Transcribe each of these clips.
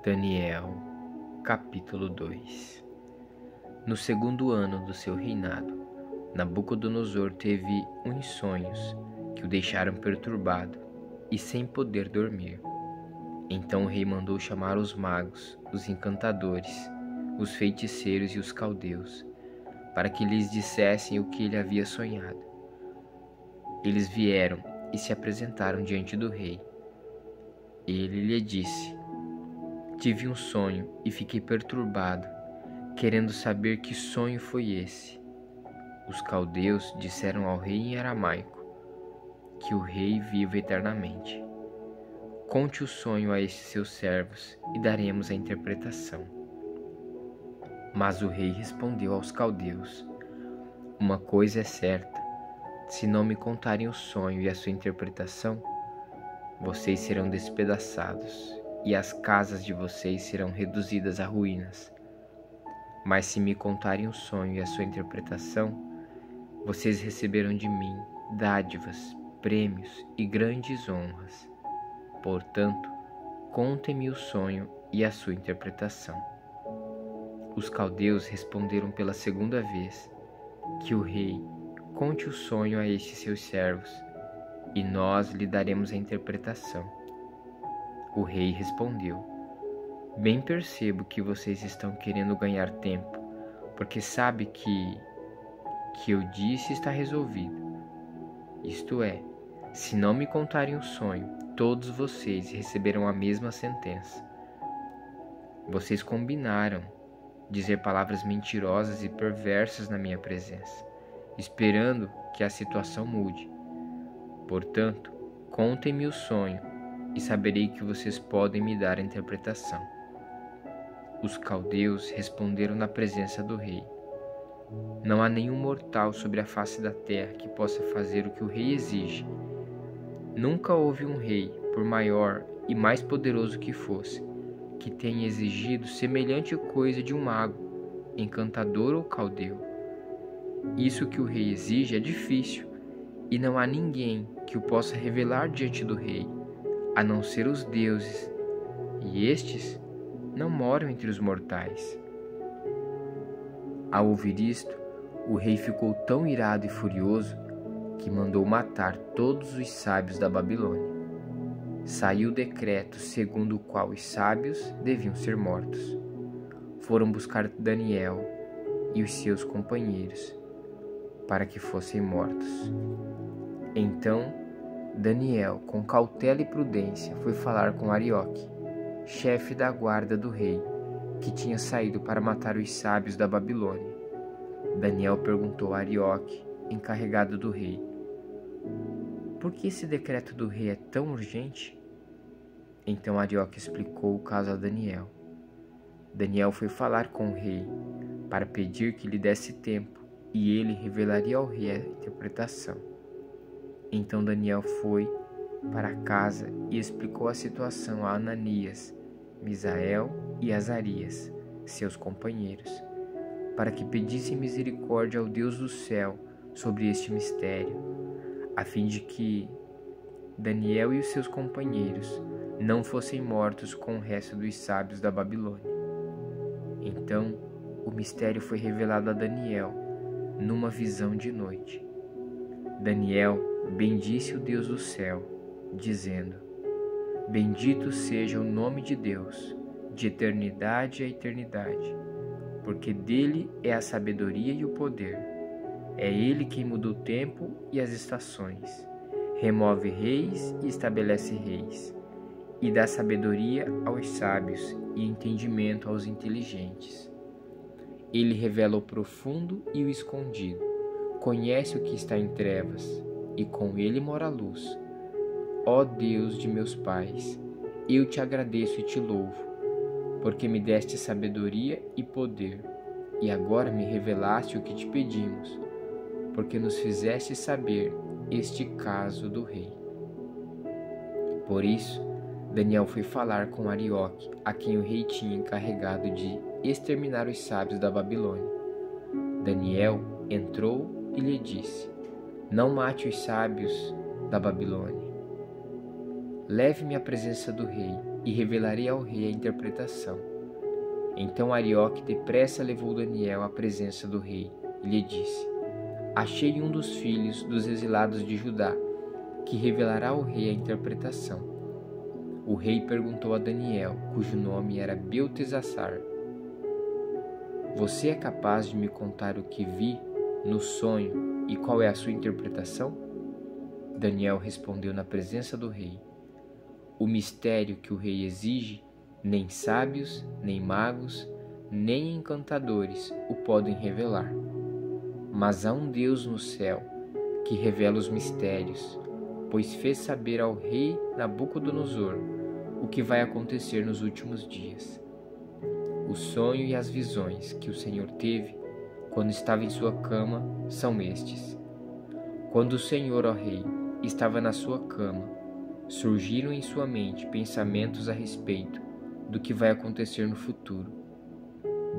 Daniel, capítulo 2. No segundo ano do seu reinado, Nabucodonosor teve uns sonhos que o deixaram perturbado e sem poder dormir. Então o rei mandou chamar os magos, os encantadores, os feiticeiros e os caldeus, para que lhes dissessem o que ele havia sonhado. Eles vieram e se apresentaram diante do rei. Ele lhe disse: Tive um sonho e fiquei perturbado, querendo saber que sonho foi esse. Os caldeus disseram ao rei em aramaico que o rei vive eternamente. Conte o sonho a estes seus servos e daremos a interpretação. Mas o rei respondeu aos caldeus: Uma coisa é certa, se não me contarem o sonho e a sua interpretação, vocês serão despedaçados e as casas de vocês serão reduzidas a ruínas. Mas se me contarem o sonho e a sua interpretação, vocês receberão de mim dádivas, prêmios e grandes honras. Portanto, contem-me o sonho e a sua interpretação. Os caldeus responderam pela segunda vez que o rei conte o sonho a estes seus servos, e nós lhe daremos a interpretação. O rei respondeu: Bem percebo que vocês estão querendo ganhar tempo, porque sabe que eu disse está resolvido. Isto é, se não me contarem o sonho, todos vocês receberão a mesma sentença. Vocês combinaram dizer palavras mentirosas e perversas na minha presença, esperando que a situação mude. Portanto, contem-me o sonho e saberei que vocês podem me dar a interpretação. Os caldeus responderam na presença do rei: Não há nenhum mortal sobre a face da terra que possa fazer o que o rei exige. Nunca houve um rei, por maior e mais poderoso que fosse, que tenha exigido semelhante coisa de um mago, encantador ou caldeu. Isso que o rei exige é difícil, e não há ninguém que o possa revelar diante do rei, a não ser os deuses, e estes não moram entre os mortais. Ao ouvir isto, o rei ficou tão irado e furioso que mandou matar todos os sábios da Babilônia. Saiu o decreto segundo o qual os sábios deviam ser mortos. Foram buscar Daniel e os seus companheiros para que fossem mortos. Então, Daniel, com cautela e prudência, foi falar com Arioque, chefe da guarda do rei, que tinha saído para matar os sábios da Babilônia. Daniel perguntou a Arioque, encarregado do rei: Por que esse decreto do rei é tão urgente? Então Arioque explicou o caso a Daniel. Daniel foi falar com o rei para pedir que lhe desse tempo e ele revelaria ao rei a interpretação. Então Daniel foi para casa e explicou a situação a Ananias, Misael e Azarias, seus companheiros, para que pedissem misericórdia ao Deus do céu sobre este mistério, a fim de que Daniel e os seus companheiros não fossem mortos com o resto dos sábios da Babilônia. Então o mistério foi revelado a Daniel numa visão de noite. Daniel bendisse o Deus do céu, dizendo: Bendito seja o nome de Deus, de eternidade a eternidade, porque dele é a sabedoria e o poder. É ele quem muda o tempo e as estações, remove reis e estabelece reis, e dá sabedoria aos sábios e entendimento aos inteligentes. Ele revela o profundo e o escondido, conhece o que está em trevas, e com ele mora a luz. Ó Deus de meus pais, eu te agradeço e te louvo, porque me deste sabedoria e poder, e agora me revelaste o que te pedimos, porque nos fizeste saber este caso do rei. Por isso, Daniel foi falar com Arioque, a quem o rei tinha encarregado de exterminar os sábios da Babilônia. Daniel entrou e lhe disse: Não mate os sábios da Babilônia. Leve-me à presença do rei, e revelarei ao rei a interpretação. Então Arioque depressa levou Daniel à presença do rei e lhe disse: Achei um dos filhos dos exilados de Judá, que revelará ao rei a interpretação. O rei perguntou a Daniel, cujo nome era Beltesassar: Você é capaz de me contar o que vi no sonho e qual é a sua interpretação? Daniel respondeu na presença do rei: O mistério que o rei exige, nem sábios, nem magos, nem encantadores o podem revelar. Mas há um Deus no céu que revela os mistérios, pois fez saber ao rei Nabucodonosor o que vai acontecer nos últimos dias. O sonho e as visões que o Senhor teve quando estava em sua cama são estes. Quando o Senhor, ó rei, estava na sua cama, surgiram em sua mente pensamentos a respeito do que vai acontecer no futuro.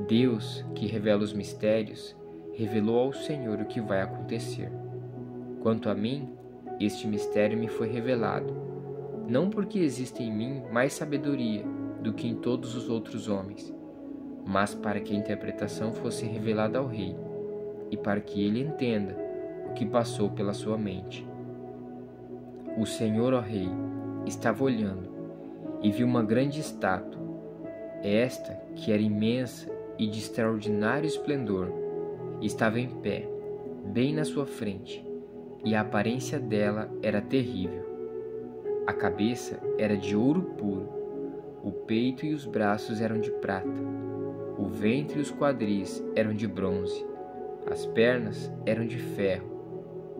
Deus, que revela os mistérios, revelou ao Senhor o que vai acontecer. Quanto a mim, este mistério me foi revelado, não porque existe em mim mais sabedoria do que em todos os outros homens, mas para que a interpretação fosse revelada ao rei, e para que ele entenda o que passou pela sua mente. O Senhor, ó rei, estava olhando e viu uma grande estátua. Esta, que era imensa e de extraordinário esplendor, estava em pé, bem na sua frente, e a aparência dela era terrível. A cabeça era de ouro puro, o peito e os braços eram de prata, o ventre e os quadris eram de bronze, as pernas eram de ferro,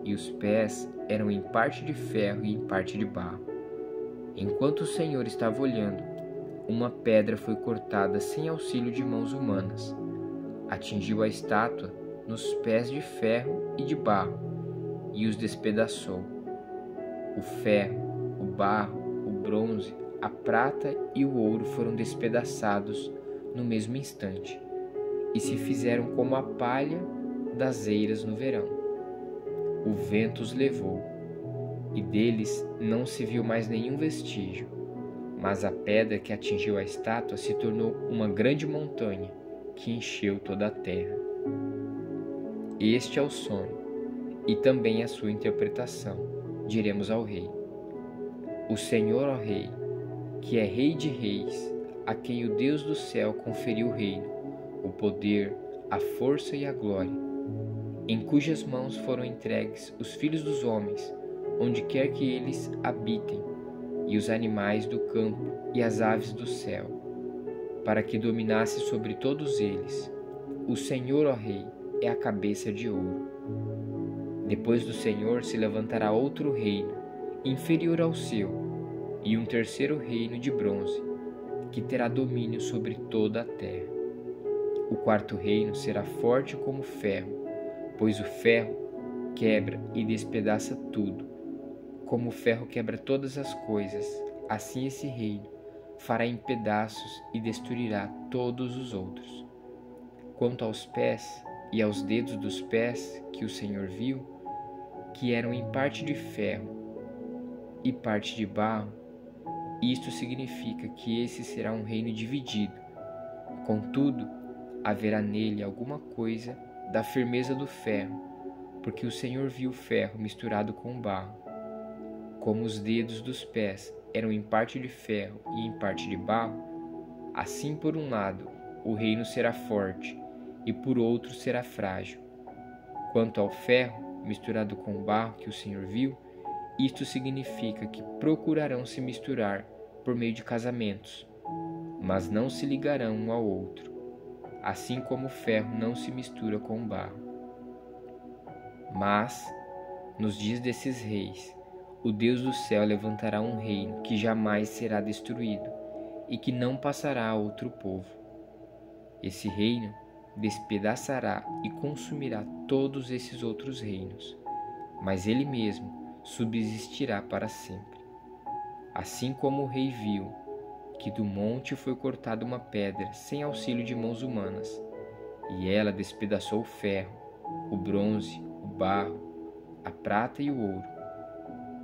e os pés eram em parte de ferro e em parte de barro. Enquanto o Senhor estava olhando, uma pedra foi cortada sem auxílio de mãos humanas. Atingiu a estátua nos pés de ferro e de barro e os despedaçou. O ferro, o barro, o bronze, a prata e o ouro foram despedaçados no mesmo instante e se fizeram como a palha das eiras no verão. O vento os levou e deles não se viu mais nenhum vestígio, mas a pedra que atingiu a estátua se tornou uma grande montanha que encheu toda a terra. Este é o sonho e também a sua interpretação, diremos ao rei. O Senhor, ó rei, que é rei de reis, a quem o Deus do céu conferiu o reino, o poder, a força e a glória, em cujas mãos foram entregues os filhos dos homens, onde quer que eles habitem, e os animais do campo e as aves do céu, para que dominasse sobre todos eles. O Senhor, ó rei, é a cabeça de ouro. Depois do Senhor se levantará outro reino, inferior ao seu, e um terceiro reino de bronze, que terá domínio sobre toda a terra. O quarto reino será forte como ferro, pois o ferro quebra e despedaça tudo. Como o ferro quebra todas as coisas, assim esse reino fará em pedaços e destruirá todos os outros. Quanto aos pés e aos dedos dos pés que o Senhor viu, que eram em parte de ferro e parte de barro, isto significa que esse será um reino dividido. Contudo, haverá nele alguma coisa da firmeza do ferro, porque o Senhor viu o ferro misturado com o barro. Como os dedos dos pés eram em parte de ferro e em parte de barro, assim por um lado o reino será forte e por outro será frágil. Quanto ao ferro misturado com o barro que o Senhor viu, isto significa que procurarão se misturar por meio de casamentos, mas não se ligarão um ao outro, assim como o ferro não se mistura com o barro. Mas, nos dias desses reis, o Deus do céu levantará um reino que jamais será destruído e que não passará a outro povo. Esse reino despedaçará e consumirá todos esses outros reinos, mas ele mesmo subsistirá para sempre. Assim como o rei viu que do monte foi cortada uma pedra sem auxílio de mãos humanas, e ela despedaçou o ferro, o bronze, o barro, a prata e o ouro,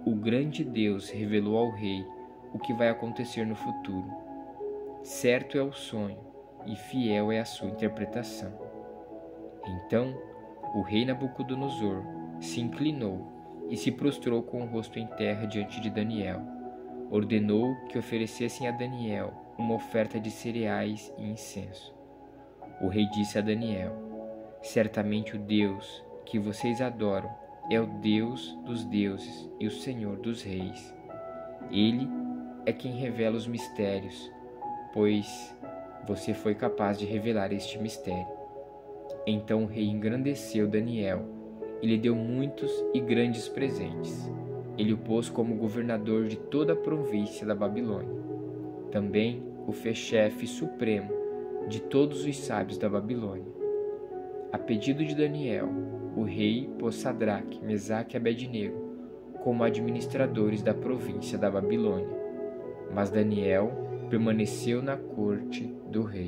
o grande Deus revelou ao rei o que vai acontecer no futuro. Certo é o sonho e fiel é a sua interpretação. Então o rei Nabucodonosor se inclinou e se prostrou com o rosto em terra diante de Daniel. Ordenou que oferecessem a Daniel uma oferta de cereais e incenso. O rei disse a Daniel: certamente o Deus que vocês adoram é o Deus dos deuses e o Senhor dos reis. Ele é quem revela os mistérios, pois você foi capaz de revelar este mistério. Então o rei engrandeceu Daniel e lhe deu muitos e grandes presentes. Ele o pôs como governador de toda a província da Babilônia. Também o fez chefe supremo de todos os sábios da Babilônia. A pedido de Daniel, o rei pôs Sadraque, Mesaque e Abednego como administradores da província da Babilônia. Mas Daniel permaneceu na corte do rei.